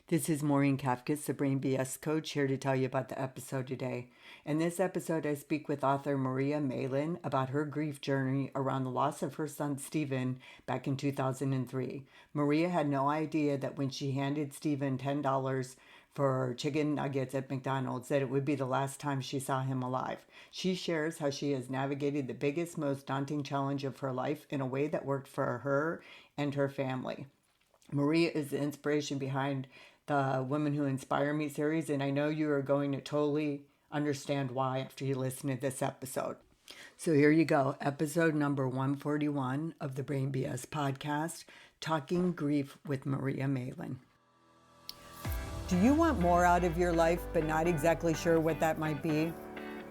This is Maureen Kafkas, the Brain BS coach, here to tell you about the episode today. In this episode, I speak with author Maria Malin about her grief journey around the loss of her son Steven back in 2003. Maria had no idea that when she handed Steven $10 for chicken nuggets at McDonald's, that it would be the last time she saw him alive. She shares how she has navigated the biggest, most daunting challenge of her life in a way that worked for her and her family. Maria is the inspiration behind the Women Who Inspire Me series, and I know you are going to totally understand why after you listen to this episode. So here you go, episode number 141 of the Brain BS podcast, Talking Grief with Maria Malin. Do you want more out of your life but not exactly sure what that might be?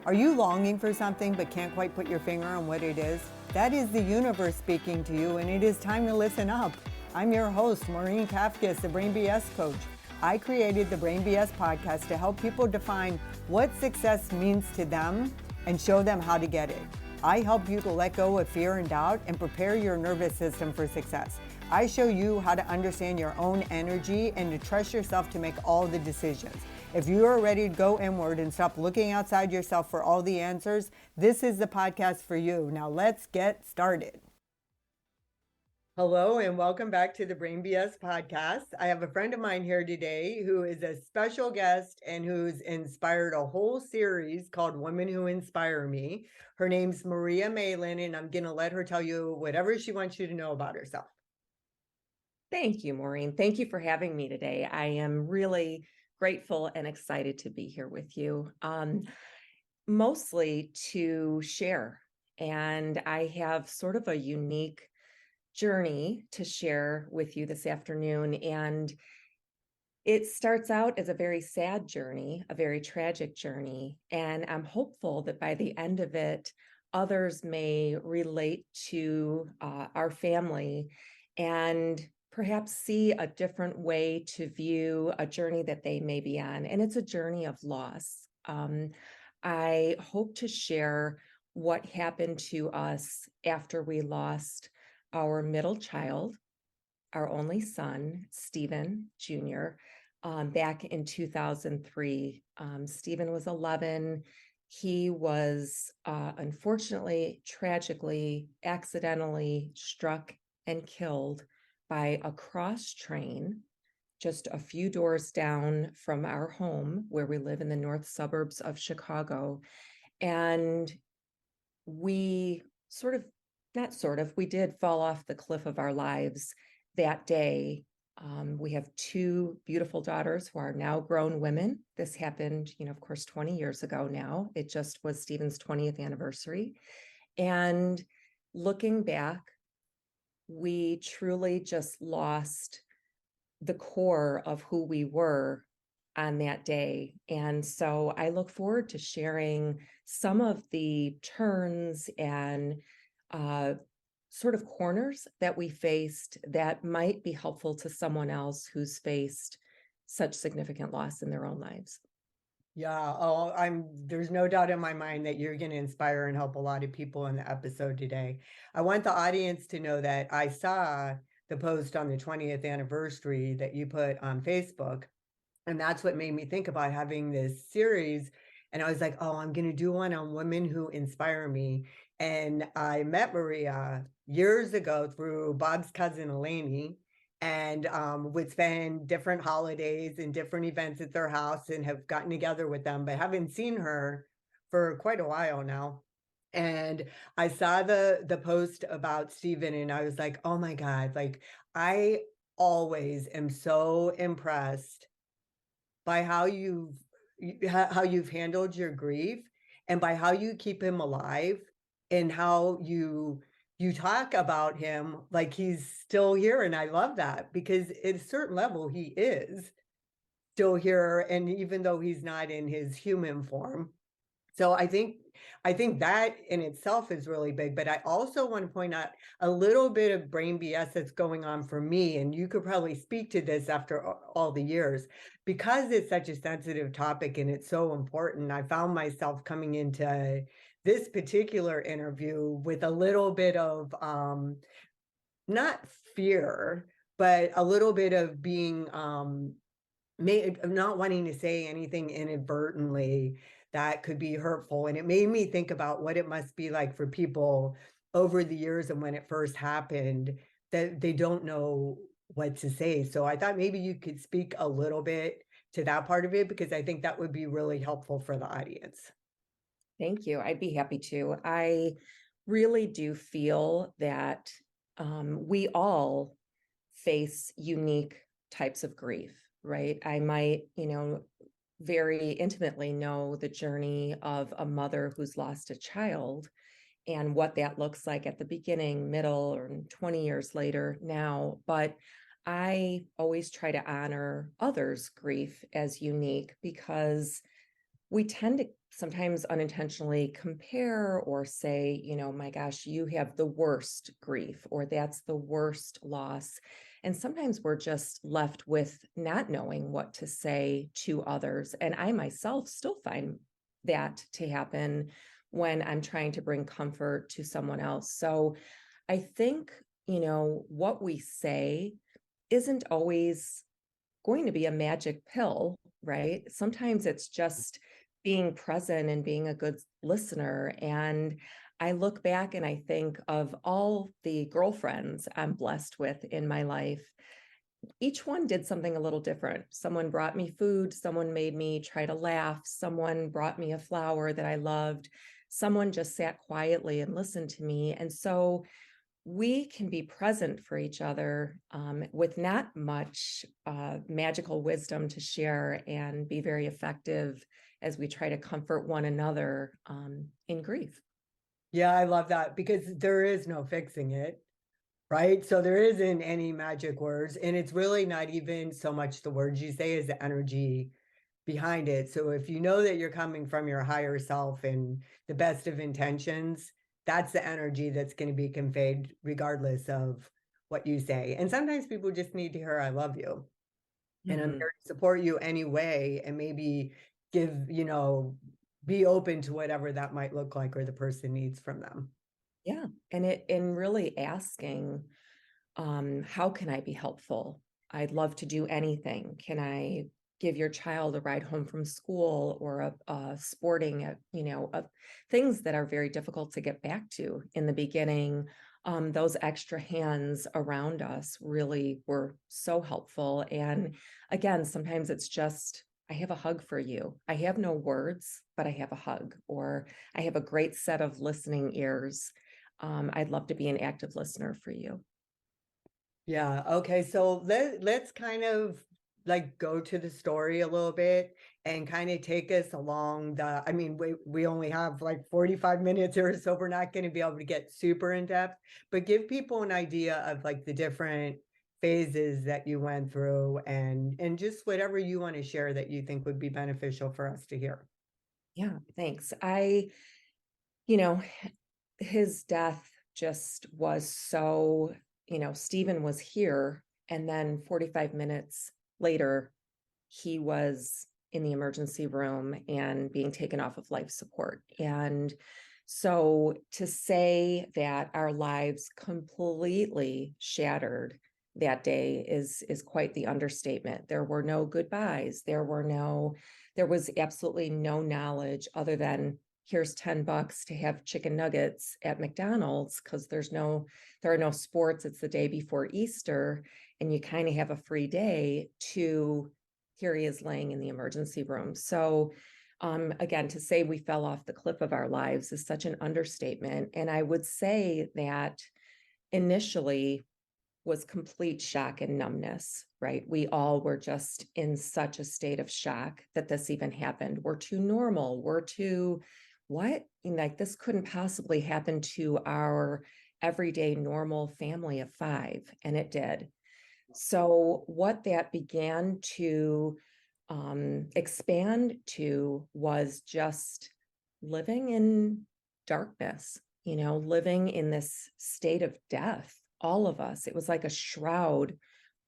Are you longing for something but can't quite put your finger on what it is? That is the universe speaking to you, and it is time to listen up. I'm your host, Maureen Kafkas, the Brain BS coach. I created the Brain BS podcast to help people define what success means to them and show them how to get it. I help you to let go of fear and doubt and prepare your nervous system for success. I show you how to understand your own energy and to trust yourself to make all the decisions. If you are ready to go inward and stop looking outside yourself for all the answers, this is the podcast for you. Now let's get started. Hello and welcome back to the Brain BS podcast. I have a friend of mine here today who is a special guest and who's inspired a whole series called Women Who Inspire Me. Her name's Maria Malin, and I'm going to let her tell you whatever she wants you to know about herself. Thank you, Maureen. Thank you for having me today. I am really grateful and excited to be here with you, mostly to share. And I have sort of a unique journey to share with you this afternoon. And it starts out as a very sad journey, a very tragic journey. And I'm hopeful that by the end of it, others may relate to our family and perhaps see a different way to view a journey that they may be on. And it's a journey of loss. I hope to share what happened to us after we lost our middle child, our only son, Steven Jr., back in 2003. Steven was 11. He was unfortunately, tragically, accidentally struck and killed by a cross train just a few doors down from our home, where we live in the north suburbs of Chicago. And we we did fall off the cliff of our lives that day. We have two beautiful daughters who are now grown women. This happened, of course, 20 years ago now. It just was Steven's 20th anniversary. And looking back, we truly just lost the core of who we were on that day. And so I look forward to sharing some of the turns and sort of corners that we faced that might be helpful to someone else who's faced such significant loss in their own lives. Yeah, there's no doubt in my mind that you're going to inspire and help a lot of people in the episode today. I want the audience to know that I saw the post on the 20th anniversary that you put on Facebook, and that's what made me think about having this series. And I was like, oh, I'm going to do one on women who inspire me. And I met Maria years ago through Bob's cousin, Eleni, and would spend different holidays and different events at their house and have gotten together with them, but haven't seen her for quite a while now. And I saw the post about Steven, and I was like, oh my God, like I always am so impressed by how you've handled your grief and by how you keep him alive and how you talk about him like he's still here. And I love that, because at a certain level he is still here, and even though he's not in his human form. So I think that in itself is really big. But I also want to point out a little bit of brain BS that's going on for me, and you could probably speak to this after all the years, because it's such a sensitive topic and it's so important. I found myself coming into this particular interview with a little bit of not fear, but a little bit of being not wanting to say anything inadvertently that could be hurtful. And it made me think about what it must be like for people over the years and when it first happened that they don't know what to say. So I thought maybe you could speak a little bit to that part of it because I think that would be really helpful for the audience. Thank you. I'd be happy to. I really do feel that we all face unique types of grief, right? I might, very intimately know the journey of a mother who's lost a child and what that looks like at the beginning, middle, or 20 years later now. But I always try to honor others' grief as unique because we tend to sometimes unintentionally compare or say, my gosh, you have the worst grief, or that's the worst loss. And sometimes we're just left with not knowing what to say to others. And I myself still find that to happen when I'm trying to bring comfort to someone else. So I think, what we say isn't always going to be a magic pill, right? Sometimes it's just being present and being a good listener. And I look back and I think of all the girlfriends I'm blessed with in my life. Each one did something a little different. Someone brought me food, someone made me try to laugh, someone brought me a flower that I loved, someone just sat quietly and listened to me. And so we can be present for each other with not much magical wisdom to share and be very effective as we try to comfort one another in grief. Yeah, I love that because there is no fixing it. Right. So there isn't any magic words. And it's really not even so much the words you say as the energy behind it. So if you know that you're coming from your higher self and the best of intentions, that's the energy that's going to be conveyed regardless of what you say. And sometimes people just need to hear, I love you. And I'm Mhm. here to support you anyway. And maybe give, be open to whatever that might look like or the person needs from them. Yeah. And really asking, how can I be helpful? I'd love to do anything. Can I give your child a ride home from school or a sporting, things that are very difficult to get back to in the beginning? Those extra hands around us really were so helpful. And again, sometimes it's just, I have a hug for you. I have no words, but I have a hug, or I have a great set of listening ears. I'd love to be an active listener for you. Yeah. Okay. So let's kind of like go to the story a little bit and kind of take us along I mean, we only have like 45 minutes here, so we're not going to be able to get super in depth, but give people an idea of like the different phases that you went through and just whatever you want to share that you think would be beneficial for us to hear. Yeah, thanks. You know, his death just was so, Steven was here, and then 45 minutes later, he was in the emergency room and being taken off of life support. And so to say that our lives completely shattered that day is quite the understatement. There were no goodbyes. There was absolutely no knowledge other than here's $10 to have chicken nuggets at McDonald's because there are no sports. It's the day before Easter and you kind of have a free day. To here he is laying in the emergency room. So again, to say we fell off the cliff of our lives is such an understatement. And I would say that initially was complete shock and numbness, right? We all were just in such a state of shock that this even happened. We're too normal. We're too, what? Like, this couldn't possibly happen to our everyday normal family of five. And it did. So, what that began to expand to was just living in darkness, living in this state of death. All of us, it was like a shroud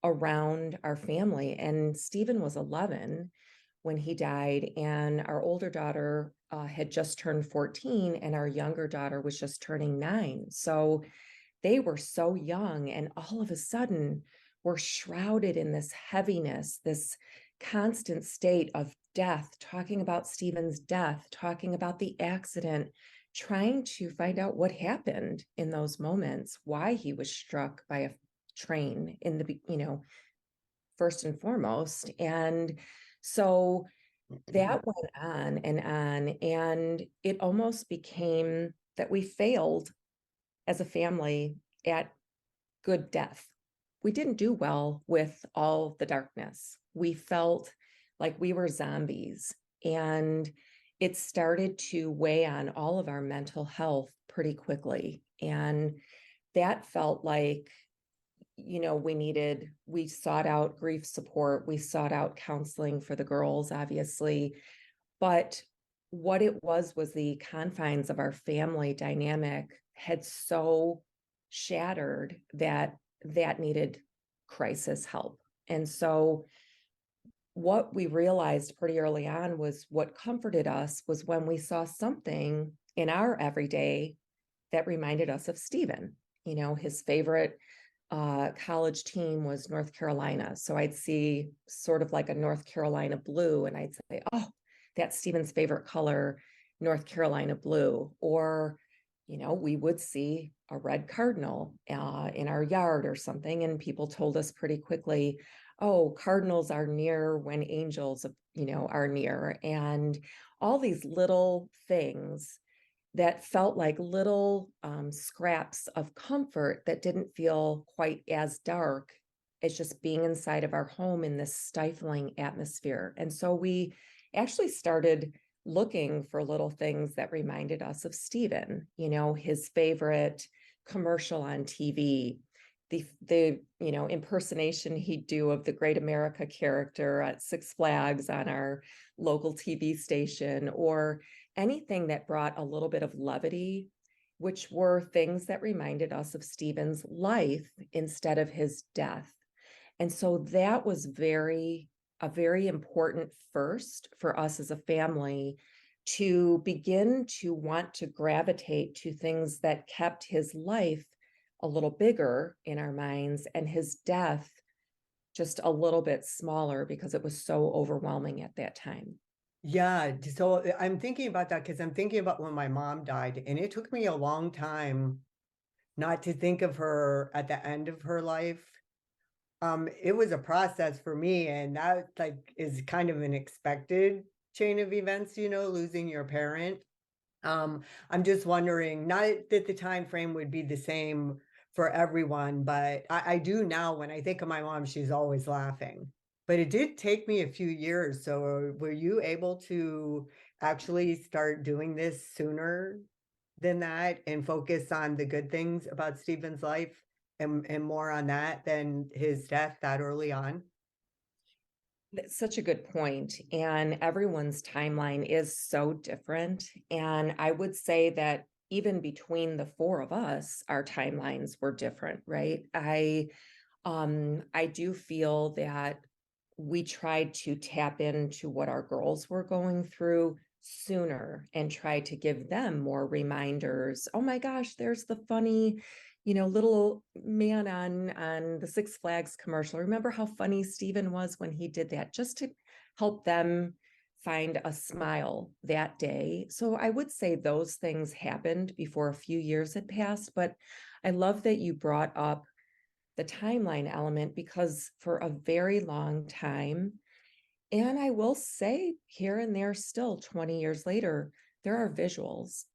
around our family. And Stephen was 11 when he died, and our older daughter had just turned 14, and our younger daughter was just turning 9. So they were so young, and all of a sudden, we're shrouded in this heaviness, this constant state of death, talking about Steven's death, talking about the accident, trying to find out what happened in those moments, why he was struck by a train in the, first and foremost. And so that went on, and it almost became that we failed as a family at good death. We didn't do well with all the darkness. We felt like we were zombies, and it started to weigh on all of our mental health pretty quickly. And that felt like, we sought out grief support, we sought out counseling for the girls, obviously. But what it was the confines of our family dynamic had so shattered that needed crisis help. And so what we realized pretty early on was what comforted us was when we saw something in our everyday that reminded us of Steven. His favorite college team was North Carolina. So I'd see sort of like a North Carolina blue, and I'd say, oh, that's Steven's favorite color, North Carolina blue. Or, we would see a red cardinal in our yard or something, and people told us pretty quickly, oh, cardinals are near when angels, are near. And all these little things that felt like little scraps of comfort that didn't feel quite as dark as just being inside of our home in this stifling atmosphere. And so we actually started looking for little things that reminded us of Steven, his favorite commercial on TV, the impersonation he'd do of the Great America character at Six Flags on our local TV station, or anything that brought a little bit of levity, which were things that reminded us of Steven's life instead of his death. And so that was a very important first for us as a family, to begin to want to gravitate to things that kept his life a little bigger in our minds and his death just a little bit smaller, because it was so overwhelming at that time. Yeah, so I'm thinking about that because I'm thinking about when my mom died, and it took me a long time not to think of her at the end of her life. It was a process for me, and that like is kind of an expected chain of events, losing your parent. I'm just wondering, not that the time frame would be the same for everyone, but I do now when I think of my mom, she's always laughing. But it did take me a few years. So were you able to actually start doing this sooner than that and focus on the good things about Stephen's life and more on that than his death that early on? That's such a good point. And everyone's timeline is so different. And I would say that even between the four of us, our timelines were different, right? I do feel that we tried to tap into what our girls were going through sooner and try to give them more reminders. Oh my gosh, there's the funny, little man on the Six Flags commercial. Remember how funny Steven was when he did that, just to help them find a smile that day. So I would say those things happened before a few years had passed, but I love that you brought up the timeline element, because for a very long time, and I will say here and there still 20 years later, there are visuals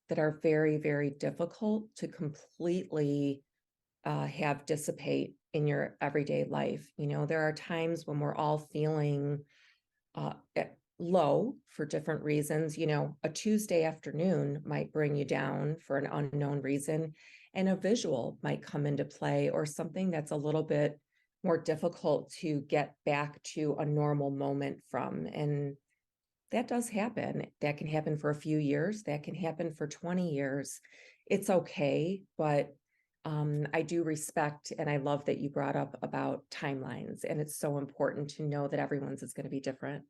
that are very, very difficult to completely have dissipate in your everyday life. There are times when we're all feeling uh, low for different reasons. A Tuesday afternoon might bring you down for an unknown reason, and a visual might come into play, or something that's a little bit more difficult to get back to a normal moment from. And that does happen. That can happen for a few years, that can happen for 20 years. It's okay, but I do respect, and I love that you brought up about timelines, and it's so important to know that everyone's is going to be different.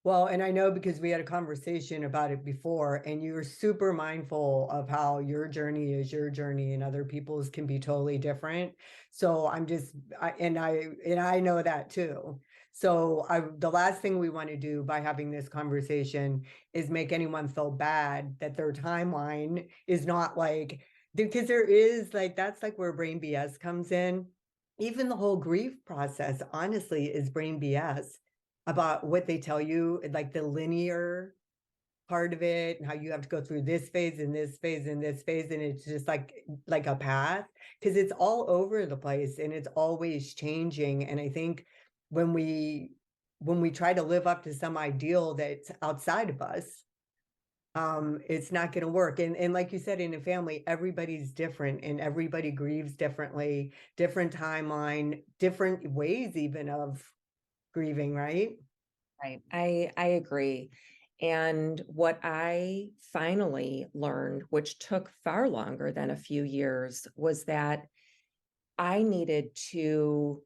Well, and I know because we had a conversation about it before, and you were super mindful of how your journey is your journey and other people's can be totally different. So I'm just, and I know that too. So the last thing we want to do by having this conversation is make anyone feel bad that their timeline is not like, because there is like, that's like where brain BS comes in. Even the whole grief process, honestly, is brain BS about what they tell you, like the linear part of it and how you have to go through this phase and this phase and this phase, and it's just like a path, because it's all over the place and it's always changing. And I think when we try to live up to some ideal that's outside of us, it's not going to work. And like you said, in a family, everybody's different and everybody grieves differently, different timeline, different ways even of grieving, right? Right. I agree. And what I finally learned, which took far longer than a few years, was that I needed to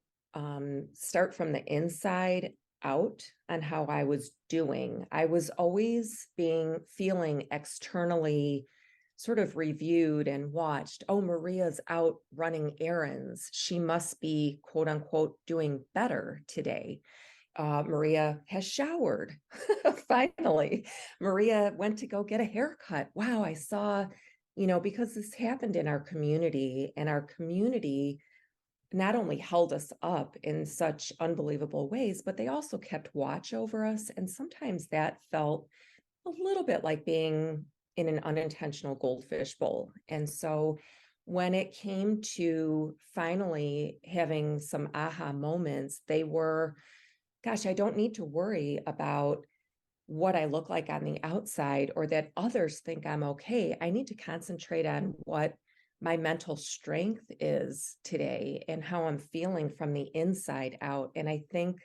start from the inside out on how I was doing. I was always feeling externally sort of reviewed and watched. Oh, Maria's out running errands. She must be, quote unquote, doing better today. Maria has showered. Finally, Maria went to go get a haircut. Wow, I saw, because this happened in our community, and our community not only held us up in such unbelievable ways, but they also kept watch over us. And sometimes that felt a little bit like being in an unintentional goldfish bowl. And so when it came to finally having some aha moments, they were, gosh, I don't need to worry about what I look like on the outside or that others think I'm okay. I need to concentrate on what my mental strength is today and how I'm feeling from the inside out. And I think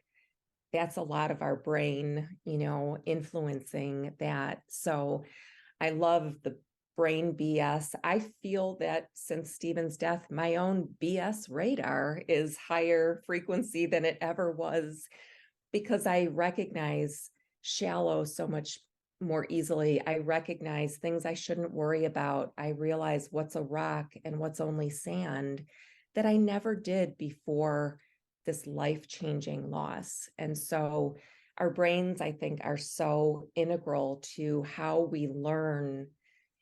that's a lot of our brain, influencing that. So I love the brain BS. I feel that since Steven's death, my own BS radar is higher frequency than it ever was, because I recognize shallow so much more easily. I recognize things I shouldn't worry about. I realize what's a rock and what's only sand that I never did before this life-changing loss. And so our brains, I think, are so integral to how we learn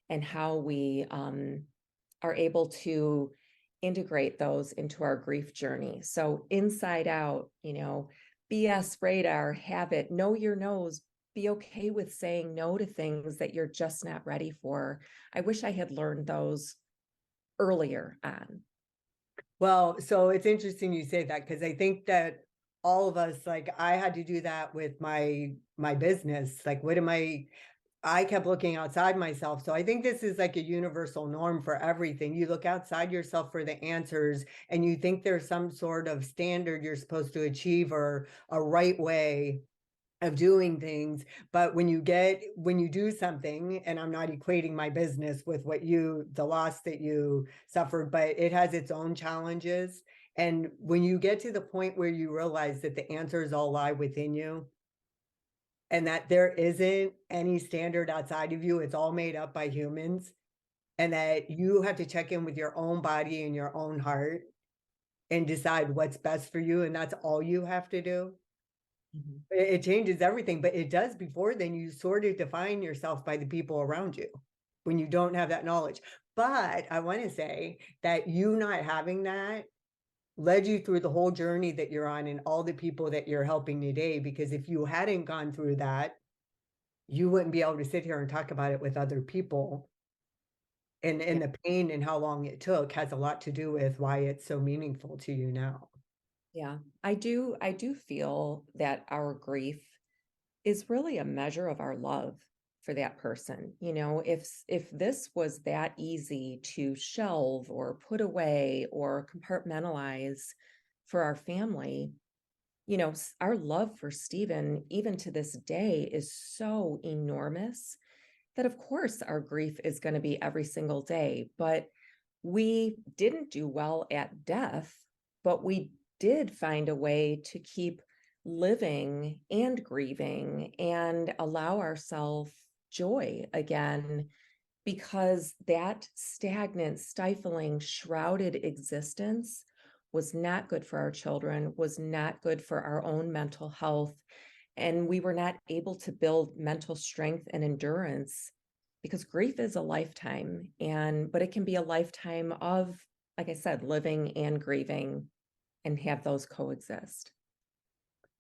and how we are able to integrate those into our grief journey. So inside out, BS radar, have it, know your no's, be okay with saying no to things that you're just not ready for. I wish I had learned those earlier on. Well, so it's interesting you say that, because I think that all of us, like I had to do that with my business. Like, what am I kept looking outside myself. So I think this is like a universal norm for everything. You look outside yourself for the answers and you think there's some sort of standard you're supposed to achieve or a right way of doing things. But when you do something, and I'm not equating my business with the loss that you suffered, but it has its own challenges. And when you get to the point where you realize that the answers all lie within you, and that there isn't any standard outside of you, it's all made up by humans, and that you have to check in with your own body and your own heart and decide what's best for you, and that's all you have to do. Mhm. It changes everything, but it does before then. You sort of define yourself by the people around you when you don't have that knowledge. But I want to say that you not having that led you through the whole journey that you're on and all the people that you're helping today, because if you hadn't gone through that, you wouldn't be able to sit here and talk about it with other people. And the pain and how long it took has a lot to do with why it's so meaningful to you now. Yeah, I do feel that our grief is really a measure of our love for that person. If this was that easy to shelve or put away or compartmentalize for our family, our love for Stephen, even to this day, is so enormous that, of course, our grief is going to be every single day. But we didn't do well at death, but we did find a way to keep living and grieving and allow ourselves joy again, because that stagnant, stifling, shrouded existence was not good for our children, was not good for our own mental health. And we were not able to build mental strength and endurance because grief is a lifetime. But it can be a lifetime of, like I said, living and grieving and have those coexist.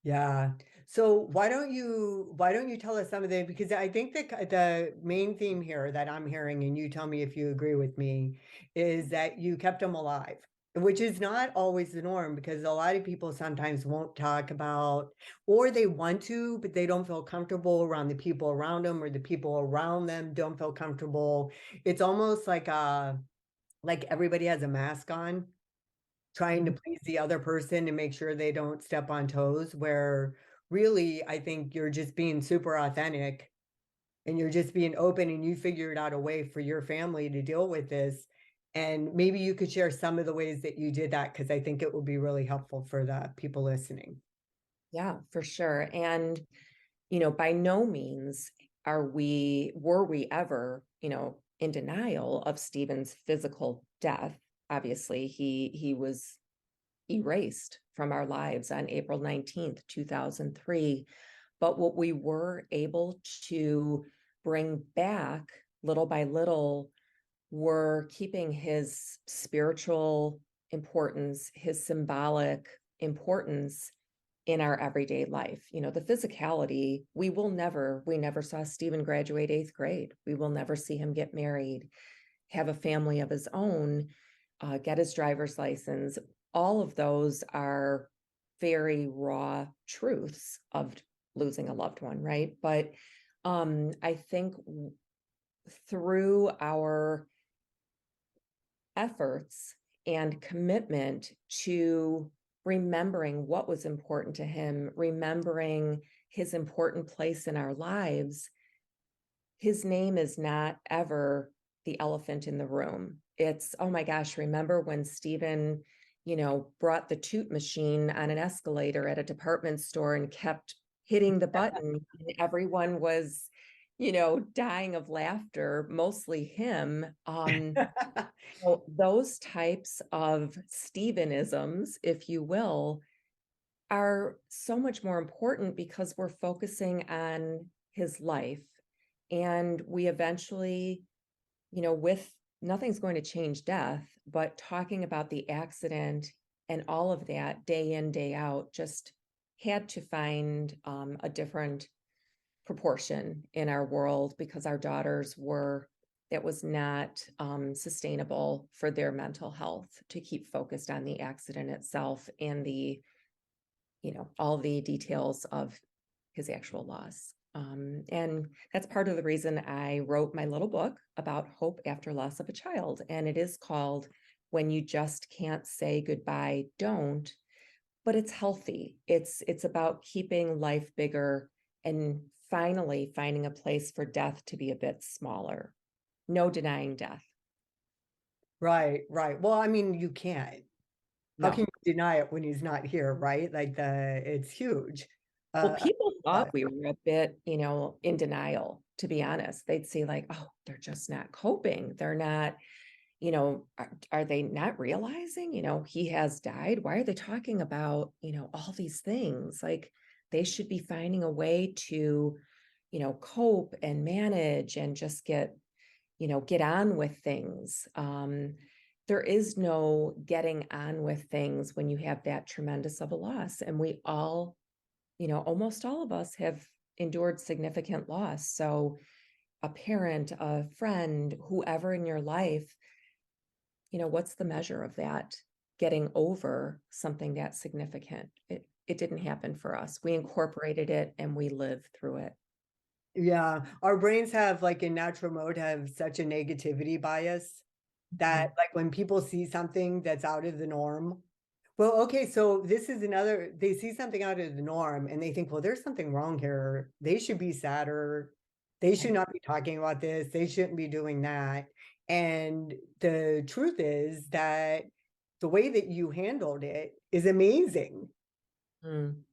Yeah. So why don't you tell us some of the, because I think the main theme here that I'm hearing, and you tell me if you agree with me, is that you kept them alive, which is not always the norm because a lot of people sometimes won't talk about, or they want to, but they don't feel comfortable around the people around them, or the people around them don't feel comfortable. It's almost like everybody has a mask on trying to Mhm. please the other person and make sure they don't step on toes, where really I think you're just being super authentic and you're just being open and you figured out a way for your family to deal with this. And maybe you could share some of the ways that you did that because I think it will be really helpful for the people listening. Yeah, for sure. And, by no means were we ever, in denial of Stephen's physical death. Obviously, he was erased from our lives on April 19th, 2003. But what we were able to bring back little by little were keeping his spiritual importance, his symbolic importance in our everyday life. The physicality, we never saw Stephen graduate 8th grade. We will never see him get married, have a family of his own, get his driver's license. All of those are very raw truths of losing a loved one, right? But I think through our efforts and commitment to remembering what was important to him, remembering his important place in our lives, his name is not ever the elephant in the room. It's, oh my gosh, remember when Stephen, brought the toot machine on an escalator at a department store and kept hitting the button and everyone was, dying of laughter, mostly him. So those types of Stephenisms, if you will, are so much more important because we're focusing on his life. And we eventually, with nothing's going to change death, but talking about the accident and all of that day in, day out, just had to find a different proportion in our world because our daughters were, that was not sustainable for their mental health to keep focused on the accident itself and the, all the details of his actual loss. And that's part of the reason I wrote my little book about hope after loss of a child. And it is called When You Just Can't Say Goodbye, Don't. But it's healthy. It's about keeping life bigger and finally finding a place for death to be a bit smaller. No denying death. Right, right. Well, I mean, you can't. How can No. you deny it when he's not here, right? Like it's huge. Well, Uh, people thought but we were a bit, in denial, to be honest. They'd say, like, oh, they're just not coping. They're not, are they not realizing, he has died? Why are they talking about, all these things? Like, they should be finding a way to, cope and manage and just get on with things. There is no getting on with things when you have that tremendous of a loss. And we all, almost all of us have endured significant loss. So a parent, a friend, whoever in your life, what's the measure of that? Getting over something that significant. It didn't happen for us. We incorporated it and we lived through it. yeah, our brains have like in natural mode have such a negativity bias that Mhm. like when people see something that's out of the norm, well, okay, so this is another, they see something out of the norm and they think, well, there's something wrong here. They should be sadder. They should not be talking about this. They shouldn't be doing that. And the truth is that the way that you handled it is amazing. Mm.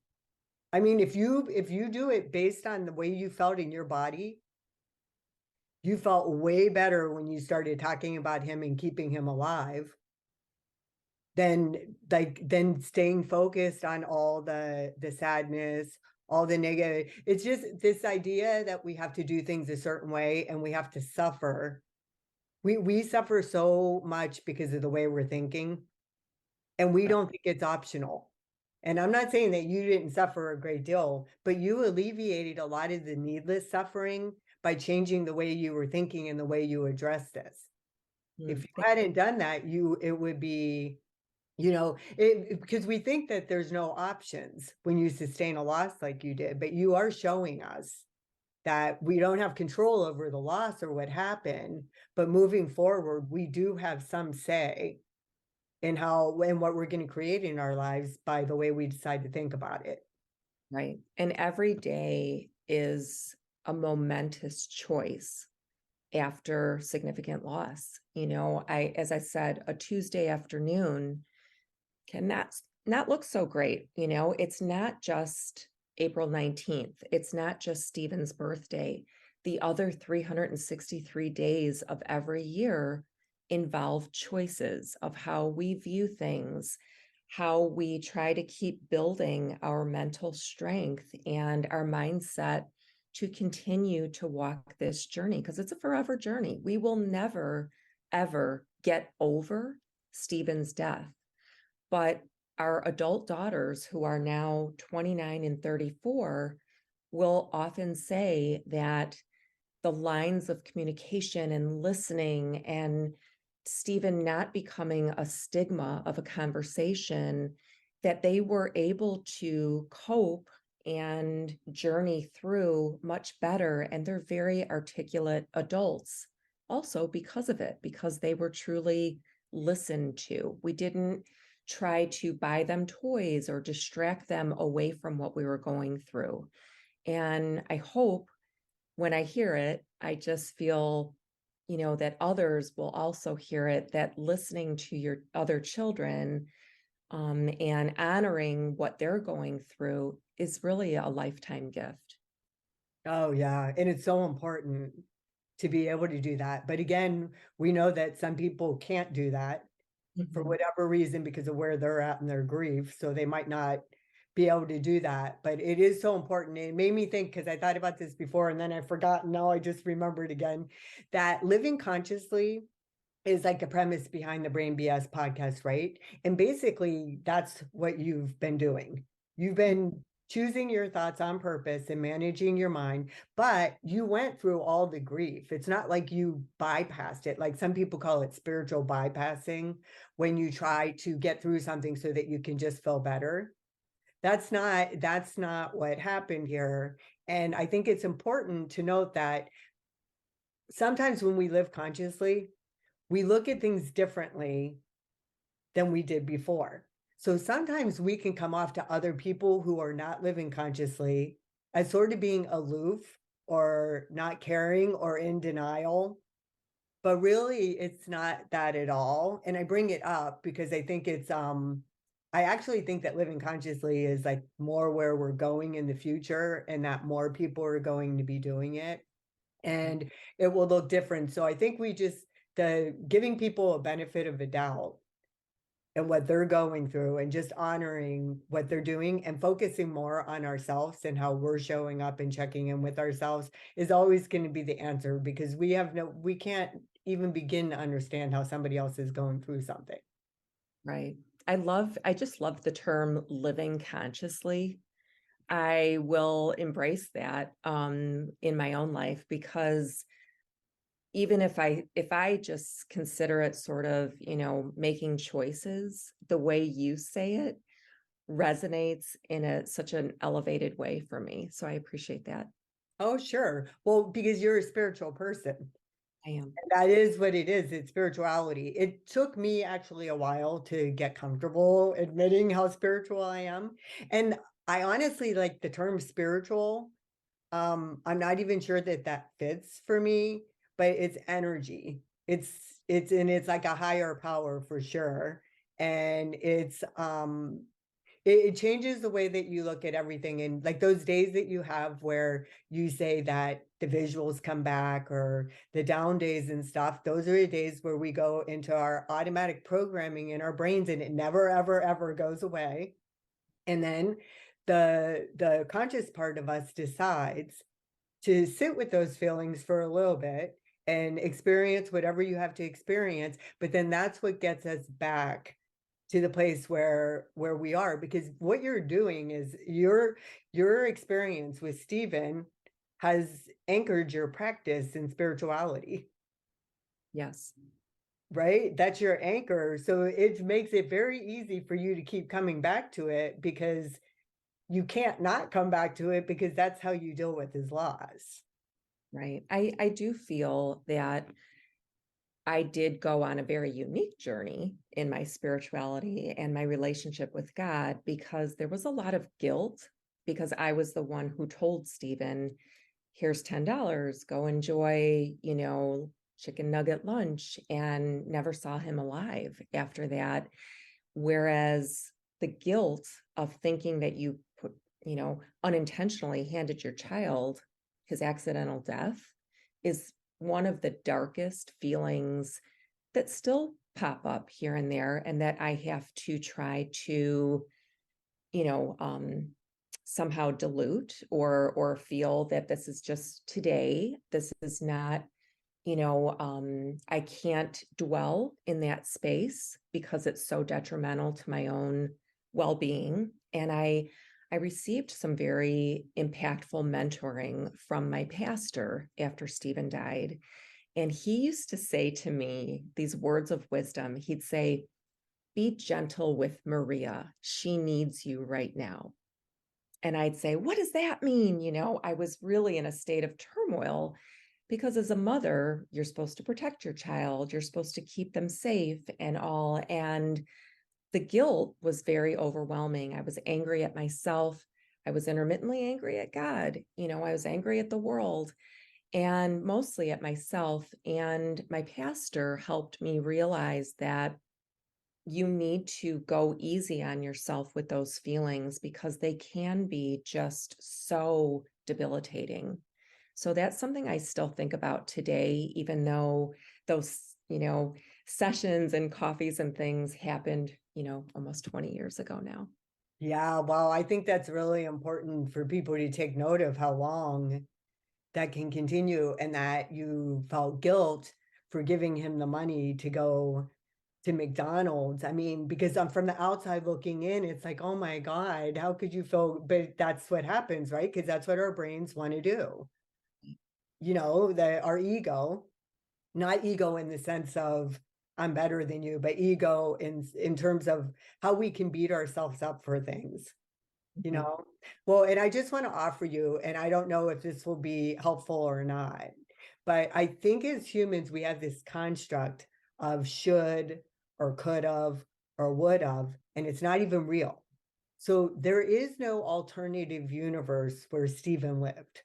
I mean, if you do it based on the way you felt in your body, you felt way better when you started talking about him and keeping him alive. than staying focused on all the sadness, all the negative. It's just this idea that we have to do things a certain way and we have to suffer. We suffer so much because of the way we're thinking, and we Right. don't think it's optional. And I'm not saying that you didn't suffer a great deal, but you alleviated a lot of the needless suffering by changing the way you were thinking and the way you address this. If Mm, you hadn't done that, it would be, because we think that there's no options when you sustain a loss like you did, but you are showing us that we don't have control over the loss or what happened, but moving forward, we do have some say in how and what we're going to create in our lives by the way we decide to think about it. right. And every day is a momentous choice after significant loss. As I said, a Tuesday afternoon can not look so great. It's not just April 19th. It's not just Stephen's birthday. The other 363 days of every year involve choices of how we view things, how we try to keep building our mental strength and our mindset to continue to walk this journey, because it's a forever journey. We will never, ever get over Stephen's death. But our adult daughters, who are now 29 and 34, will often say that the lines of communication and listening and Stephen not becoming a stigma of a conversation, that they were able to cope and journey through much better. And they're very articulate adults also because of it, because they were truly listened to. We didn't try to buy them toys or distract them away from what we were going through. And I hope when I hear it, I just feel, that others will also hear it, that listening to your other children and honoring what they're going through is really a lifetime gift. Oh, yeah. And it's so important to be able to do that. But again, we know that some people can't do that for Mhm. whatever reason because of where they're at in their grief. So they might not be able to do that. But it is so important. It made me think, because I thought about this before and then I forgot. And now I just remembered again that living consciously is like the premise behind the Brain BS podcast, right? And basically, that's what you've been doing. You've been choosing your thoughts on purpose and managing your mind, but you went through all the grief. It's not like you bypassed it. Like some people call it spiritual bypassing, when you try to get through something so that you can just feel better. That's not what happened here. And I think it's important to note that sometimes when we live consciously, we look at things differently than we did before. So sometimes we can come off to other people who are not living consciously as sort of being aloof or not caring or in denial. But really, it's not that at all. And I bring it up because I think I actually think that living consciously is like more where we're going in the future and that more people are going to be doing it and it will look different. So I think the giving people a benefit of a doubt and what they're going through and just honoring what they're doing and focusing more on ourselves and how we're showing up and checking in with ourselves is always going to be the answer, because we can't even begin to understand how somebody else is going through something. Right. I just love the term living consciously. I will embrace that in my own life, because even if I just consider it sort of, making choices, the way you say it resonates in such an elevated way for me. So I appreciate that. Oh, sure. Well, because you're a spiritual person. I am. That is what it is. It's spirituality. It took me actually a while to get comfortable admitting how spiritual I am. And I honestly like the term spiritual. I'm not even sure that that fits for me, but it's energy. It's it's like a higher power for sure. And it changes the way that you look at everything. And like those days that you have where you say that the visuals come back or the down days and stuff, those are the days where we go into our automatic programming in our brains and it never, ever, ever goes away. And then the conscious part of us decides to sit with those feelings for a little bit and experience whatever you have to experience. But then that's what gets us back to the place where we are, because what you're doing is your experience with Steven has anchored your practice in spirituality, Yes. right? That's your anchor. So it makes it very easy for you to keep coming back to it because you can't not come back to it because that's how you deal with his loss. Right. I do feel that I did go on a very unique journey in my spirituality and my relationship with God because there was a lot of guilt because I was the one who told Stephen, here's $10, go enjoy, chicken nugget lunch, and never saw him alive after that. Whereas the guilt of thinking that you put, unintentionally handed your child his accidental death is one of the darkest feelings that still pop up here and there, and that I have to try to, you know, um, somehow dilute or feel that this is just today. This is not, I can't dwell in that space because it's so detrimental to my own well-being. And I received some very impactful mentoring from my pastor after Stephen died. And he used to say to me these words of wisdom. He'd say, be gentle with Maria. She needs you right now. And I'd say, what does that mean? I was really in a state of turmoil because as a mother, you're supposed to protect your child. You're supposed to keep them safe and all. And the guilt was very overwhelming. I was angry at myself. I was intermittently angry at God. I was angry at the world and mostly at myself. And my pastor helped me realize that you need to go easy on yourself with those feelings because they can be just so debilitating. So that's something I still think about today, even though those, sessions and coffees and things happened, almost 20 years ago now. Yeah, well, I think that's really important for people to take note of how long that can continue and that you felt guilt for giving him the money to go to McDonald's. I mean, because I'm from the outside looking in, it's like, oh my God, how could you feel? But that's what happens, right? Because that's what our brains want to do. That our ego, not ego in the sense of I'm better than you, but ego in terms of how we can beat ourselves up for things. you Mhm. know well, and I just want to offer you, and I don't know if this will be helpful or not, but I think as humans we have this construct of should or could have or would have, and it's not even real. So there is no alternative universe where Stephen lived.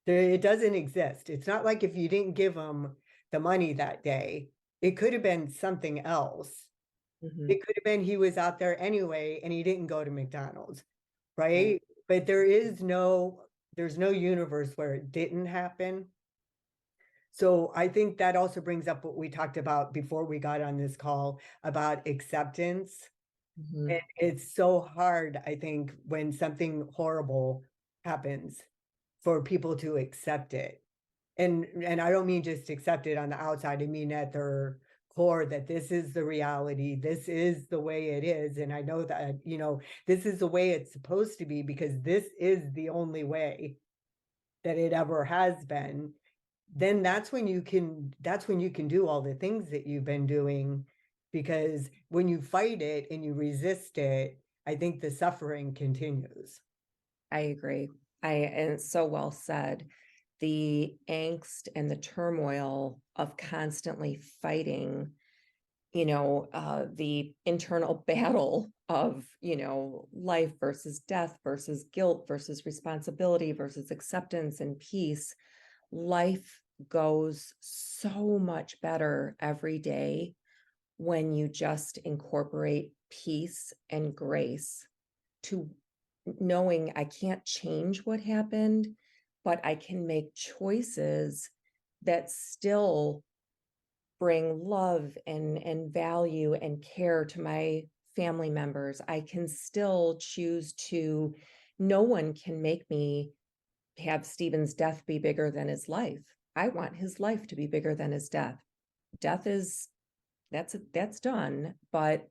It doesn't exist. It's not like if you didn't give him the money that day, it could have been something else. Mhm. It could have been he was out there anyway and he didn't go to McDonald's, Right. right? But there's no universe where it didn't happen. So I think that also brings up what we talked about before we got on this call about acceptance. And Mhm. it's so hard, I think, when something horrible happens for people to accept it. And I don't mean just accept it on the outside. I mean at their core that this is the reality. This is the way it is. And I know that, this is the way it's supposed to be because this is the only way that it ever has been. Then that's when you can do all the things that you've been doing, because when you fight it and you resist it, I think the suffering continues. I agree. And it's so well said. The angst and the turmoil of constantly fighting, the internal battle of, life versus death versus guilt versus responsibility versus acceptance and peace. Life goes so much better every day when you just incorporate peace and grace to knowing I can't change what happened, but I can make choices that still bring love and value and care to my family members. I can still choose to, no one can make me have Stephen's death be bigger than his life. I want his life to be bigger than his death. Death is, that's done, but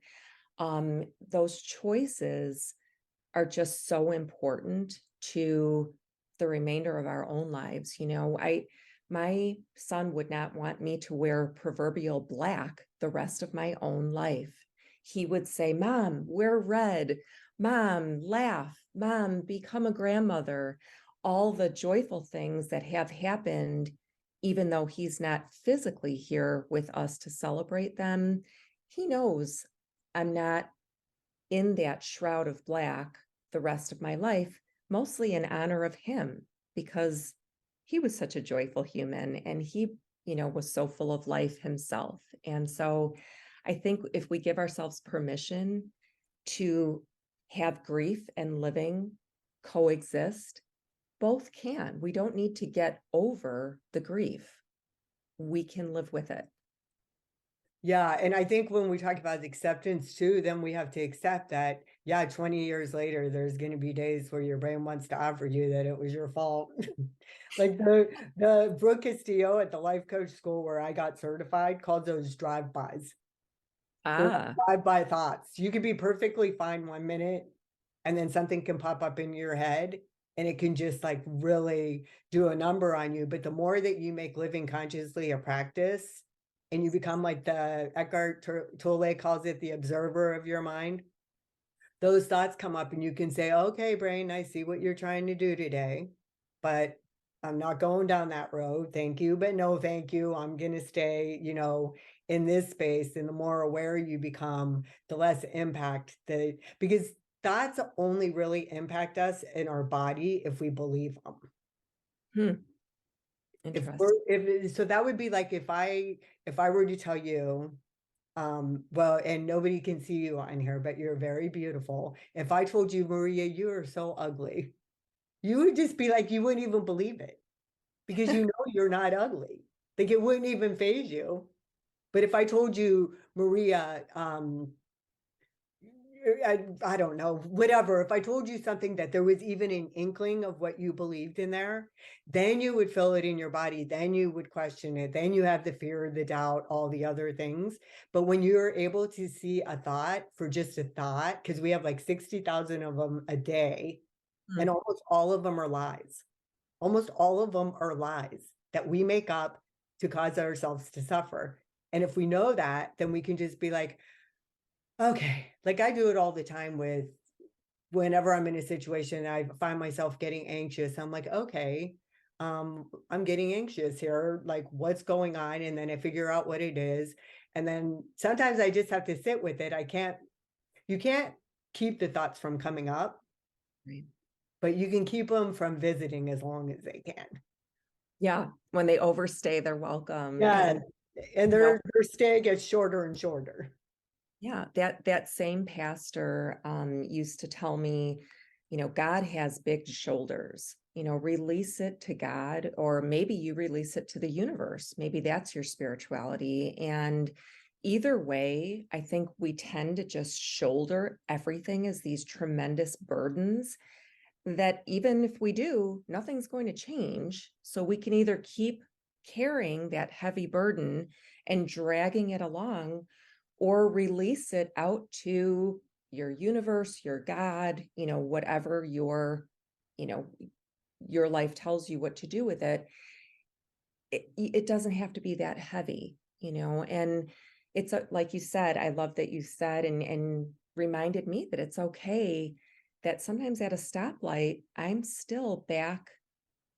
those choices are just so important to the remainder of our own lives. My son would not want me to wear proverbial black the rest of my own life. He would say, Mom, wear red. Mom, laugh. Mom, become a grandmother. All the joyful things that have happened, even though he's not physically here with us to celebrate them, he knows I'm not in that shroud of black the rest of my life, mostly in honor of him, because he was such a joyful human and he, was so full of life himself. And so I think if we give ourselves permission to have grief and living coexist, both can. We don't need to get over the grief. We can live with it. Yeah. And I think when we talk about acceptance too, then we have to accept that, yeah, 20 years later, there's going to be days where your brain wants to offer you that it was your fault. Like the Brooke Castillo at the life coach school where I got certified called those drive-bys. They're Ah, drive-by thoughts. You can be perfectly fine 1 minute and then something can pop up in your head and it can just like really do a number on you. But the more that you make living consciously a practice and you become like the Eckhart Tolle calls it, the observer of your mind, those thoughts come up and you can say, okay, brain, I see what you're trying to do today, but I'm not going down that road. Thank you, but no, thank you. I'm going to stay, in this space. And the more aware you become, the less impact because thoughts only really impact us in our body if we believe them. interesting. So that would be like if I were to tell you, well, and nobody can see you on here, but you're very beautiful. If I told you, Maria, you are so ugly, you would just be like, you wouldn't even believe it because you're not ugly. Like it wouldn't even faze you. But if I told you, Maria, I don't know, whatever. If I told you something that there was even an inkling of what you believed in there, then you would feel it in your body. Then you would question it. Then you have the fear, the doubt, all the other things. But when you're able to see a thought for just a thought, because we have like 60,000 of them a day, and almost all of them are lies. Almost all of them are lies that we make up to cause ourselves to suffer. And if we know that, then we can just be like, okay, like I do it all the time with whenever I'm in a situation, I find myself getting anxious. I'm like, okay, I'm getting anxious here. Like, what's going on? And then I figure out what it is. And then sometimes I just have to sit with it. You can't keep the thoughts from coming up, Right. but you can keep them from visiting as long as they can. Yeah, when they overstay their welcome. Yeah. And You know, their stay gets shorter and shorter. yeah, that same pastor used to tell me, God has big shoulders. Release it to God, or maybe you release it to the universe. Maybe that's your spirituality. And either way, I think we tend to just shoulder everything as these tremendous burdens that even if we do, nothing's going to change. So we can either keep carrying that heavy burden and dragging it along, or release it out to your universe, your God, whatever you know, your life tells you what to do with it. It doesn't have to be that heavy, and it's like you said, I love that you said and reminded me that it's okay that sometimes at a stoplight, I'm still back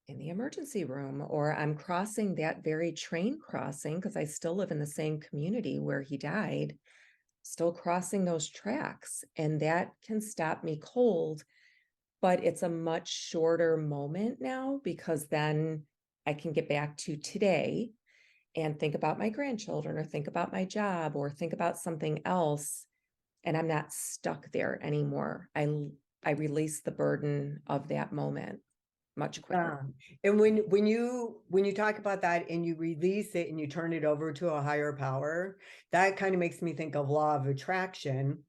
in the emergency room, or I'm crossing that very train crossing because I still live in the same community where he died, still crossing those tracks. And that can stop me cold, but it's a much shorter moment now because then I can get back to today and think about my grandchildren or think about my job or think about something else. and I'm not stuck there anymore. I release the burden of that moment much quicker. Yeah. And when you talk about that and you release it and you turn it over to a higher power, that kind of makes me think of law of attraction.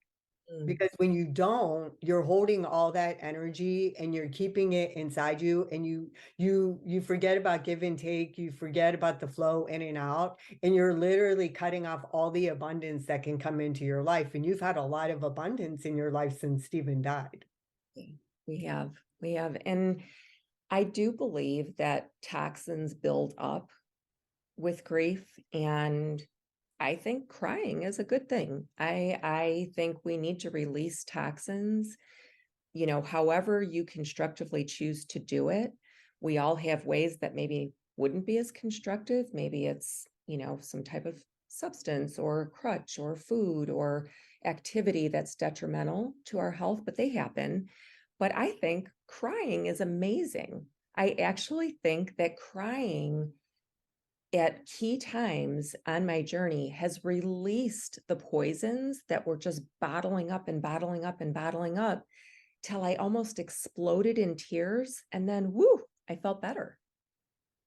Mm. Because when you don't, you're holding all that energy and you're keeping it inside you, and you forget about give and take, you forget about the flow in and out, and you're literally cutting off all the abundance that can come into your life. And you've had a lot of abundance in your life since Stephen died. We have, we have. And I do believe that toxins build up with grief, and I think crying is a good thing. I think we need to release toxins, however you constructively choose to do it. We all have ways that maybe wouldn't be as constructive. Maybe it's, some type of substance or crutch or food or activity that's detrimental to our health, but they happen. But I think crying is amazing. I actually think that crying at key times on my journey has released the poisons that were just bottling up and bottling up and bottling up till I almost exploded in tears. And then, woo, I felt better.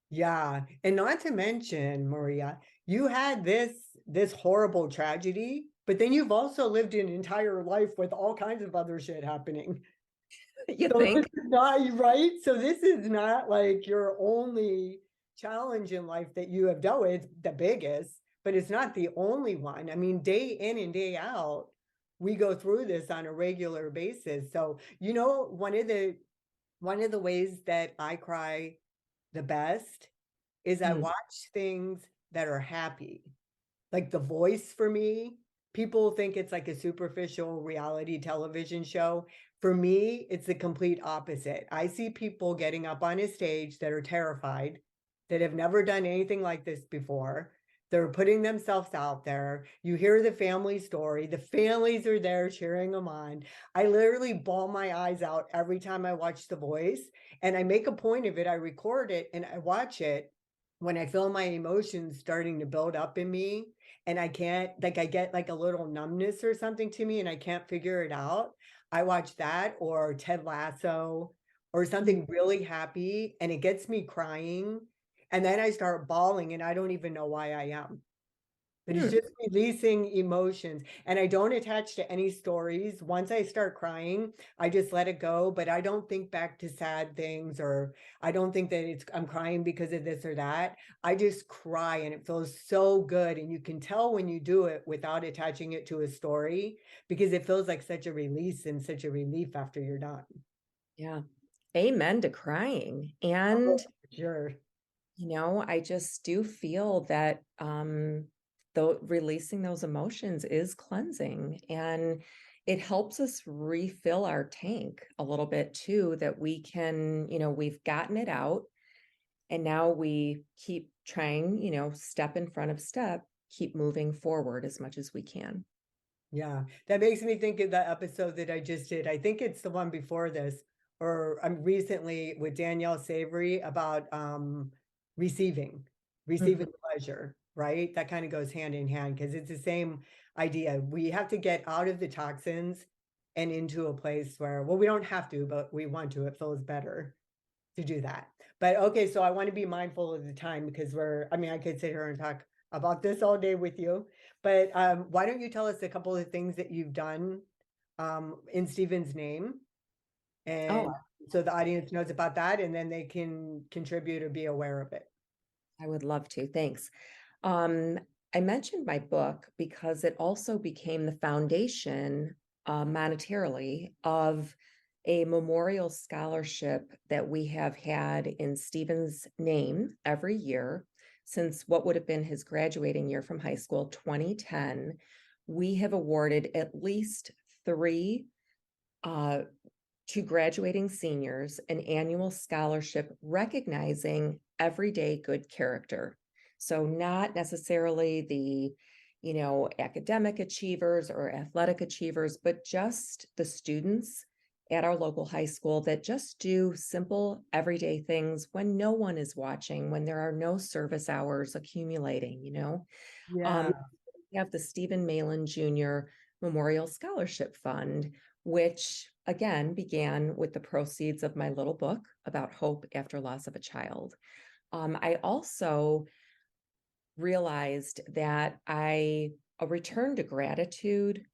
Yeah. And not to mention, Maria, you had this horrible tragedy, but then you've also lived an entire life with all kinds of other shit happening. You So this think? is not right. So this is not like your only challenge in life that you have dealt with, the biggest, but it's not the only one. I mean, day in and day out, we go through this on a regular basis. So, one of the ways that I cry the best is I Mm, watch things that are happy. Like The Voice for me, people think it's like a superficial reality television show. For me, it's the complete opposite. I see people getting up on a stage that are terrified, that have never done anything like this before. They're putting themselves out there. You hear the family story. The families are there cheering them on. I literally bawl my eyes out every time I watch The Voice, and I make a point of it. I record it and I watch it when I feel my emotions starting to build up in me, and I can't, like, I get like a little numbness or something to me and I can't figure it out. I watch that or Ted Lasso or mm, something really happy, and it gets me crying. And then I start bawling and I don't even know why I am. But it's mm. just releasing emotions. And I don't attach to any stories. Once I start crying, I just let it go. But I don't think back to sad things, or I don't think that I'm crying because of this or that. I just cry and it feels so good. And you can tell when you do it without attaching it to a story, because it feels like such a release and such a relief after you're done. Yeah. Amen to crying. Oh, And sure. I just do feel that though releasing those emotions is cleansing, and it helps us refill our tank a little bit too, that we can, we've gotten it out, and now we keep trying, step in front of step, keep moving forward as much as we can. Yeah, that makes me think of the episode that I just did. I think it's the one before this, or I'm recently with Danielle Savory about receiving, Mhm. receiving pleasure, right? That kind of goes hand in hand because it's the same idea. We have to get out of the toxins and into a place where, well, we don't have to, but we want to. It feels better to do that. But okay, so I want to be mindful of the time because I mean, I could sit here and talk about this all day with you, but why don't you tell us a couple of things that you've done in Stephen's name, Oh, and so the audience knows about that, and then they can contribute or be aware of it. I would love to. Thanks. Um, I mentioned my book because it also became the foundation monetarily of a memorial scholarship that we have had in Stephen's name every year since what would have been his graduating year from high school, 2010. We have awarded at least three uh, to graduating seniors an annual scholarship recognizing everyday good character. So, not necessarily the academic achievers or athletic achievers, but just the students at our local high school that just do simple everyday things when no one is watching, when there are no service hours accumulating. Yeah. We have the Steven Malin Jr. Memorial Scholarship Fund, which again began with the proceeds of my little book about hope after loss of a child. I also realized that a return to gratitude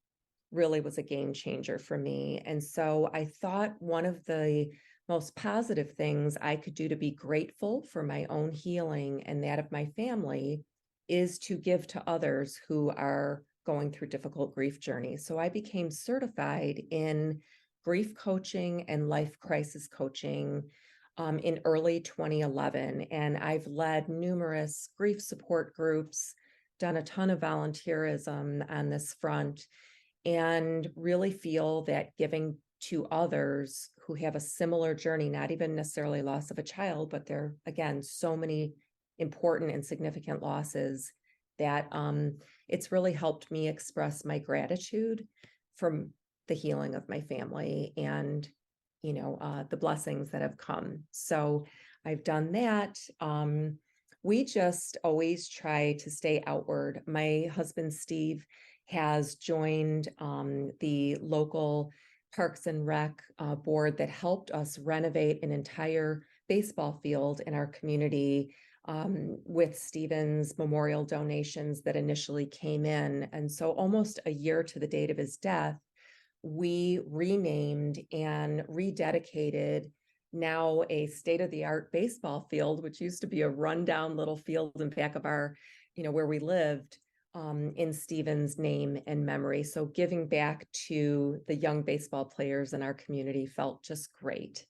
really was a game changer for me. And so I thought one of the most positive things I could do to be grateful for my own healing and that of my family is to give to others who are going through difficult grief journeys. So I became certified in grief coaching and life crisis coaching in early 2011. And I've led numerous grief support groups, done a ton of volunteerism on this front, and really feel that giving to others who have a similar journey, not even necessarily loss of a child, but there are, again, so many important and significant losses that it's really helped me express my gratitude from the healing of my family and the blessings that have come. So I've done that. We just always try to stay outward. My husband Steve has joined the local Parks and Rec board that helped us renovate an entire baseball field in our community with Steven's memorial donations that initially came in. And so almost a year to the date of his death, we renamed and rededicated now a state-of-the-art baseball field, which used to be a rundown little field in back of our, where we lived, in Steven's name and memory. So giving back to the young baseball players in our community felt just great.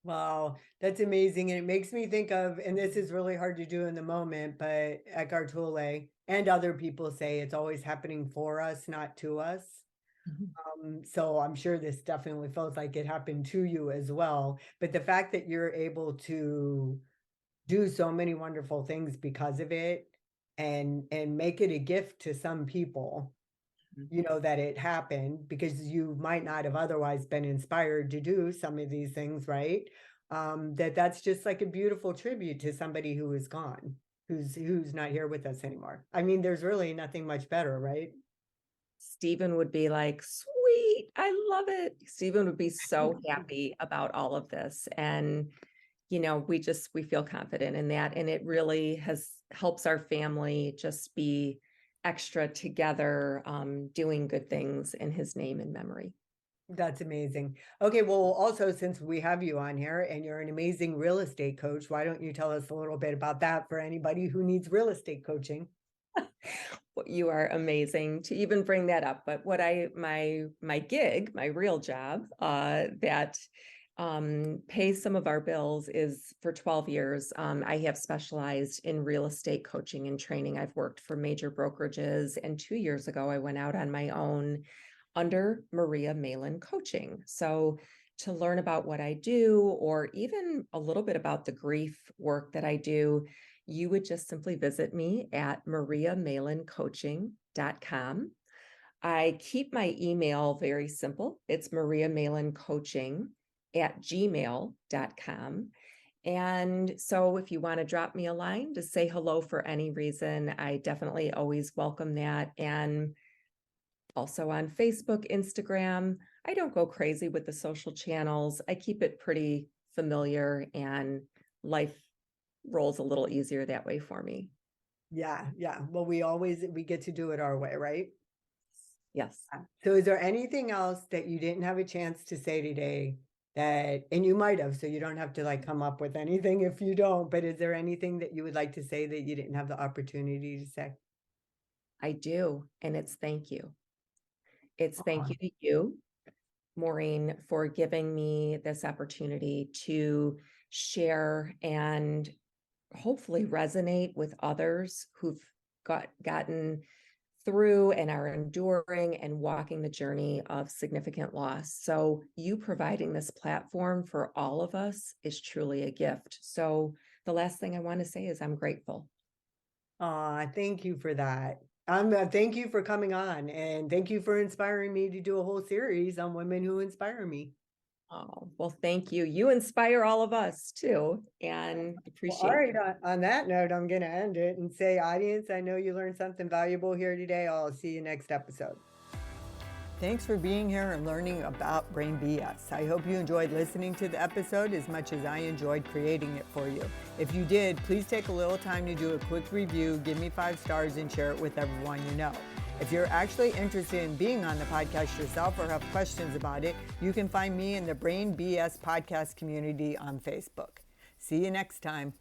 Wow, that's amazing. And it makes me think of, and this is really hard to do in the moment, but Eckhart Tolle and other people say it's always happening for us, not to us. Mhm. So I'm sure this definitely feels like it happened to you as well. But the fact that you're able to do so many wonderful things because of it and make it a gift to some people, that it happened because you might not have otherwise been inspired to do some of these things, right? That's just like a beautiful tribute to somebody who is gone, who's not here with us anymore. I mean, there's really nothing much better, right? Stephen would be like, sweet, I love it. Stephen would be so happy about all of this. And, we feel confident in that. And it really helps our family just be extra together, doing good things in his name and memory. That's amazing. Okay, well, also since we have you on here and you're an amazing real estate coach, why don't you tell us a little bit about that for anybody who needs real estate coaching? Well, you are amazing to even bring that up. But what my gig, my real job, that pays some of our bills is for 12 years. I have specialized in real estate coaching and training. I've worked for major brokerages, and 2 years ago, I went out on my own under Maria Malin Coaching. So to learn about what I do, or even a little bit about the grief work that I do, you would just simply visit me at mariamalincoaching.com. I keep my email very simple. It's mariamalincoaching@gmail.com. And so if you want to drop me a line to say hello for any reason, I definitely always welcome that. And also on Facebook, Instagram. I don't go crazy with the social channels. I keep it pretty familiar, and life rolls a little easier that way for me. Yeah, yeah. Well, we get to do it our way, right? Yes. So is there anything else that you didn't have a chance to say today and you might have, so you don't have to like come up with anything if you don't, but is there anything that you would like to say that you didn't have the opportunity to say? I do. And it's thank you. It's thank Aw. you to you, Maureen, for giving me this opportunity to share and hopefully resonate with others who've gotten through and are enduring and walking the journey of significant loss. So you providing this platform for all of us is truly a gift. So the last thing I want to say is I'm grateful. Thank you for that. Thank you for coming on and thank you for inspiring me to do a whole series on women who inspire me. Oh, well, thank you. You inspire all of us too, and Well, all appreciate right, you. on that note, I'm going to end it and say, audience, I know you learned something valuable here today. I'll see you next episode. Thanks for being here and learning about Brain BS. I hope you enjoyed listening to the episode as much as I enjoyed creating it for you. If you did, please take a little time to do a quick review, give me 5 stars, and share it with everyone you know. If you're actually interested in being on the podcast yourself or have questions about it, you can find me in the Brain BS podcast community on Facebook. See you next time.